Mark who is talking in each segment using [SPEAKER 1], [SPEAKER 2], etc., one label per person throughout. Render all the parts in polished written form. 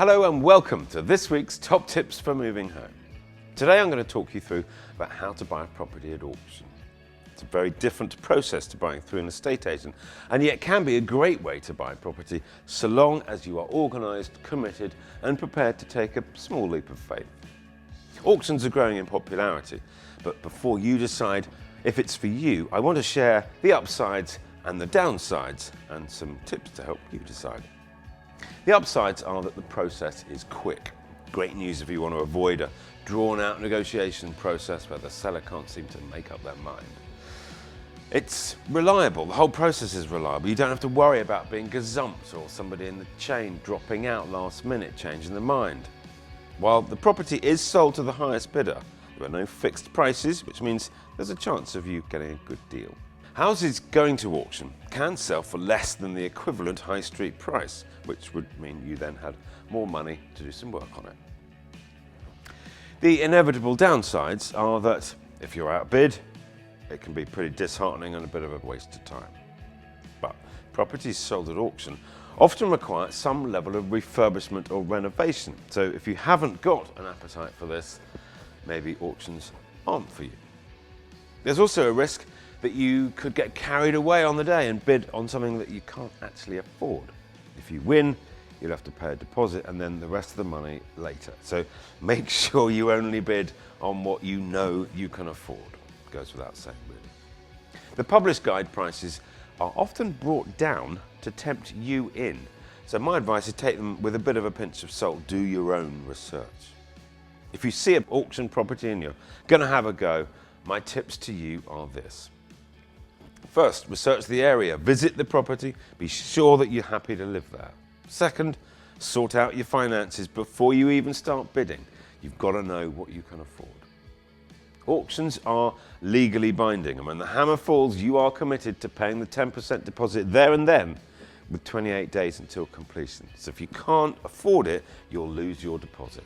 [SPEAKER 1] Hello and welcome to this week's Top Tips for Moving Home. Today I'm going to talk you through about how to buy a property at auction. It's a very different process to buying through an estate agent, and yet can be a great way to buy property so long as you are organised, committed and prepared to take a small leap of faith. Auctions are growing in popularity, but before you decide if it's for you, I want to share the upsides and the downsides and some tips to help you decide. The upsides are that the process is quick. Great news if you want to avoid a drawn-out negotiation process where the seller can't seem to make up their mind. It's reliable. The whole process is reliable. You don't have to worry about being gazumped or somebody in the chain dropping out last minute, changing their mind. While the property is sold to the highest bidder, there are no fixed prices, which means there's a chance of you getting a good deal. Houses going to auction can sell for less than the equivalent high street price, which would mean you then had more money to do some work on it. The inevitable downsides are that if you're outbid, it can be pretty disheartening and a bit of a waste of time. But properties sold at auction often require some level of refurbishment or renovation. So if you haven't got an appetite for this, maybe auctions aren't for you. There's also a risk that you could get carried away on the day and bid on something that you can't actually afford. If you win, you'll have to pay a deposit and then the rest of the money later. So make sure you only bid on what you know you can afford. Goes without saying, really. The published guide prices are often brought down to tempt you in. So my advice is take them with a bit of a pinch of salt. Do your own research. If you see an auction property and you're going to have a go, my tips to you are this. First, research the area, visit the property, be sure that you're happy to live there. Second, sort out your finances before you even start bidding. You've got to know what you can afford. Auctions are legally binding, and when the hammer falls, you are committed to paying the 10% deposit there and then with 28 days until completion. So if you can't afford it, you'll lose your deposit.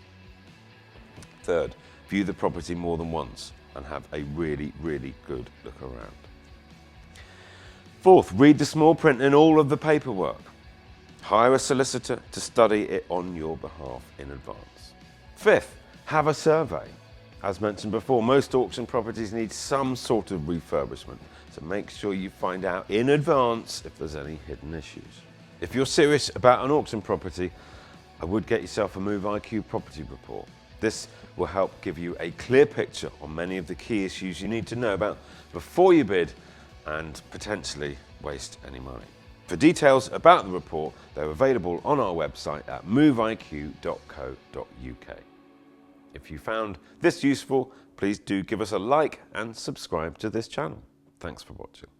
[SPEAKER 1] Third, view the property more than once and have a really, really good look around. Fourth, read the small print in all of the paperwork. Hire a solicitor to study it on your behalf in advance. Fifth, have a survey. As mentioned before, most auction properties need some sort of refurbishment, so make sure you find out in advance if there's any hidden issues. If you're serious about an auction property, I would get yourself a MoveiQ property report. This will help give you a clear picture on many of the key issues you need to know about before you bid and potentially waste any money. For details about the report, they're available on our website at MoveiQ.co.uk. If you found this useful, please do give us a like and subscribe to this channel. Thanks for watching.